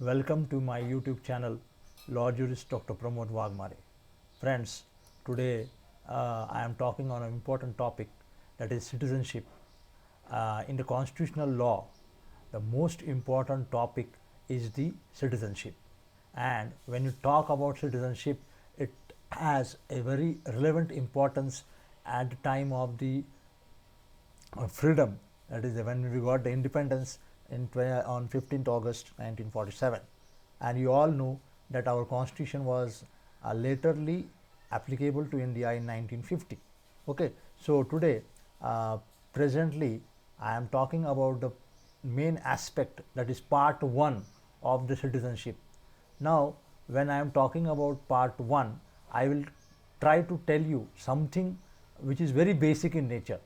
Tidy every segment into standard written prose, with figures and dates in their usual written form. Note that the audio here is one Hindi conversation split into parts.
Welcome to my YouTube channel, Law Jurist Dr. Pramod Wagmare. Friends, today I am talking on an important topic, that is citizenship. In the constitutional law, the most important topic is the citizenship. And when you talk about citizenship, it has a very relevant importance at the time of the freedom, that is when we got the independence on 15th August 1947. And you all know that our constitution was laterly applicable to India in 1950. Okay, so today presently I am talking about the main aspect, that is part 1 of the citizenship. Now when I am talking about part 1, I will try to tell you something which is very basic in nature,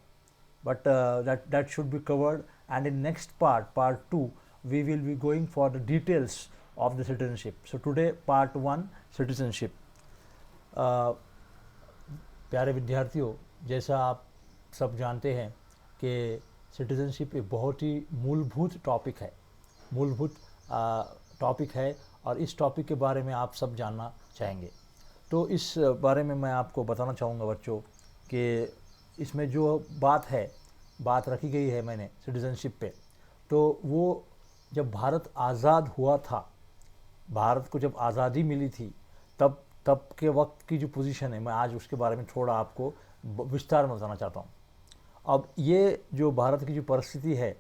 but that should be covered, and in next part 2, we will be going for the details of the citizenship. So today part 1, citizenship. प्यारे विद्यार्थियों, जैसा आप सब जानते हैं कि सिटीजनशिप एक बहुत ही मूलभूत टॉपिक है और इस टॉपिक के बारे में आप सब जानना चाहेंगे। तो इस बारे में मैं आपको बताना चाहूँगा बच्चों कि इसमें जो बात रखी गई है मैंने सिटीजनशिप पे, तो वो जब भारत आज़ाद हुआ था, भारत को जब आज़ादी मिली थी, तब के वक्त की जो पोजीशन है, मैं आज उसके बारे में थोड़ा आपको विस्तार में बताना चाहता हूँ। अब ये जो भारत की जो परिस्थिति है,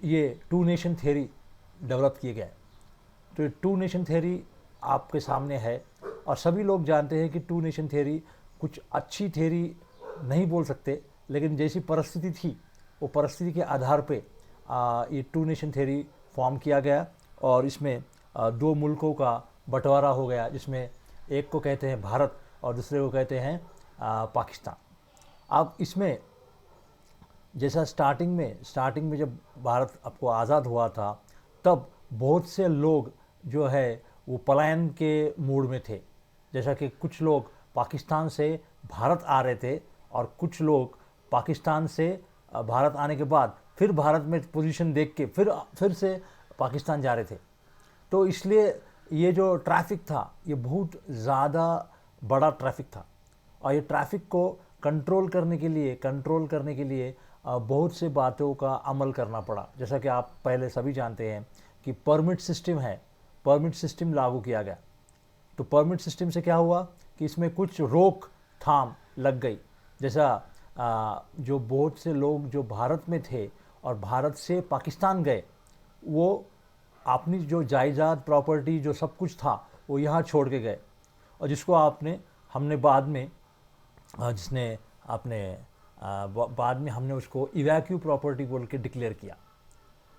ये टू नेशन थ्योरी डेवलप किए गए। तो टू नेशन थ्योरी आपके सामने है और सभी लोग जानते हैं कि टू नेशन थ्योरी कुछ अच्छी थ्योरी नहीं बोल सकते, लेकिन जैसी परिस्थिति थी वो परिस्थिति के आधार पे ये टू नेशन थ्योरी फॉर्म किया गया और इसमें दो मुल्कों का बंटवारा हो गया, जिसमें एक को कहते हैं भारत और दूसरे को कहते हैं पाकिस्तान। अब इसमें जैसा स्टार्टिंग में जब भारत आपको आज़ाद हुआ था, तब बहुत से लोग जो है वो पलायन के मूड में थे। जैसा कि कुछ लोग पाकिस्तान से भारत आ रहे थे और कुछ लोग पाकिस्तान से भारत आने के बाद फिर भारत में पोजीशन देख के फिर से पाकिस्तान जा रहे थे। तो इसलिए ये जो ट्रैफिक था, ये बहुत ज़्यादा बड़ा ट्रैफिक था और ये ट्रैफिक को कंट्रोल करने के लिए बहुत से बातों का अमल करना पड़ा। जैसा कि आप पहले सभी जानते हैं कि परमिट सिस्टम लागू किया गया। तो परमिट सिस्टम से क्या हुआ कि इसमें कुछ रोक थाम लग गई। जैसा जो बहुत से लोग जो भारत में थे और भारत से पाकिस्तान गए, वो अपनी जो जायदाद प्रॉपर्टी जो सब कुछ था वो यहाँ छोड़ के गए, और जिसको हमने बाद में हमने उसको इवैक्यू प्रॉपर्टी बोल के डिक्लेयर किया।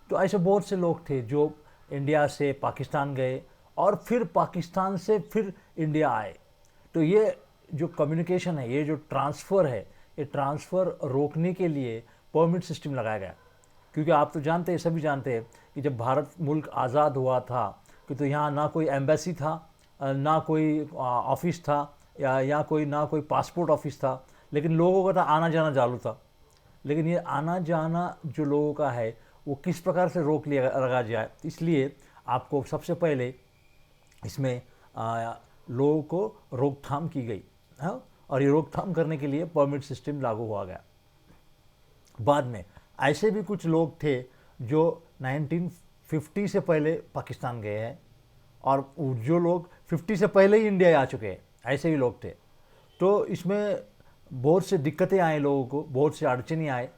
तो ऐसे बहुत से लोग थे जो इंडिया से पाकिस्तान गए और फिर पाकिस्तान से फिर इंडिया आए। तो ये जो कम्युनिकेशन है, ये जो ट्रांसफ़र है, ये ट्रांसफ़र रोकने के लिए परमिट सिस्टम लगाया गया। क्योंकि आप तो जानते हैं, सभी जानते हैं कि जब भारत मुल्क आज़ाद हुआ था कि तो यहाँ ना कोई एम्बेसी था, ना कोई ऑफिस था, या ना कोई पासपोर्ट ऑफिस था, लेकिन लोगों का था आना जाना चालू था। लेकिन ये आना जाना जो लोगों का है वो किस प्रकार से रोक लिया लगा जाए, इसलिए आपको सबसे पहले इसमें लोगों को रोकथाम की गई। हाँ, और ये रोकथाम करने के लिए परमिट सिस्टम लागू हुआ गया। बाद में ऐसे भी कुछ लोग थे जो 1950 से पहले पाकिस्तान गए हैं और जो लोग 50 से पहले ही इंडिया आ चुके हैं, ऐसे भी लोग थे। तो इसमें बहुत से दिक्कतें आए लोगों को, बहुत से अड़चने आए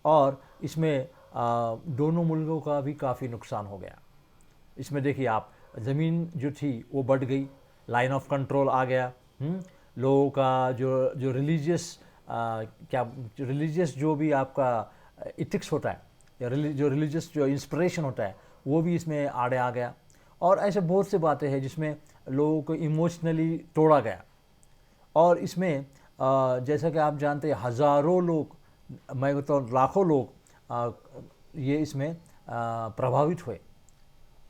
और इसमें दोनों मुल्कों का भी काफ़ी नुकसान हो गया। इसमें देखिए आप, ज़मीन जो थी वो बढ़ गई, लाइन ऑफ कंट्रोल आ गया। लोगों का जो रिलीजियस जो भी आपका इथिक्स होता है, या जो रिलीजियस जो इंस्पिरेशन होता है, वो भी इसमें आड़े आ गया। और ऐसे बहुत से बातें हैं जिसमें लोगों को इमोशनली तोड़ा गया। और इसमें जैसा कि आप जानते हैं, हज़ारों लोग, मैं तो लाखों लोग ये इसमें प्रभावित हुए।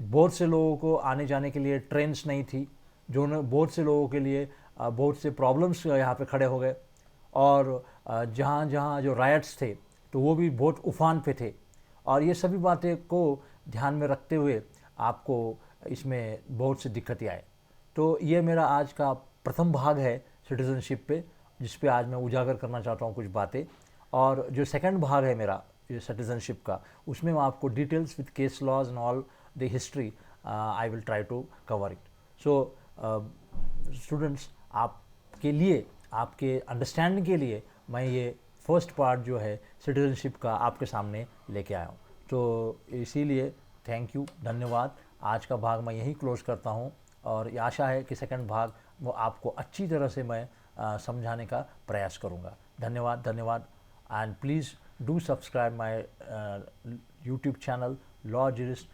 बहुत से लोगों को आने जाने के लिए ट्रेन्स नहीं थी, बहुत से लोगों के लिए बहुत से प्रॉब्लम्स यहाँ पे खड़े हो गए। और जहाँ जहाँ जो राइट्स थे तो वो भी बहुत उफान पे थे। और ये सभी बातें को ध्यान में रखते हुए आपको इसमें बहुत सी दिक्कतें आए। तो ये मेरा आज का प्रथम भाग है सिटीज़नशिप पे, जिस पे आज मैं उजागर करना चाहता हूँ कुछ बातें। और जो सेकंड भाग है मेरा ये सिटीज़नशिप का, उसमें मैं आपको details with case laws and all the history I will try to cover it. So students, आपके लिए, आपके अंडरस्टैंडिंग के लिए मैं ये फर्स्ट पार्ट जो है सिटीज़नशिप का आपके सामने लेके आया हूँ। तो इसीलिए थैंक यू, धन्यवाद। आज का भाग मैं यहीं क्लोज करता हूँ और ये आशा है कि सेकंड भाग वो आपको अच्छी तरह से मैं समझाने का प्रयास करूँगा। धन्यवाद, धन्यवाद। And please do subscribe my YouTube channel law jurist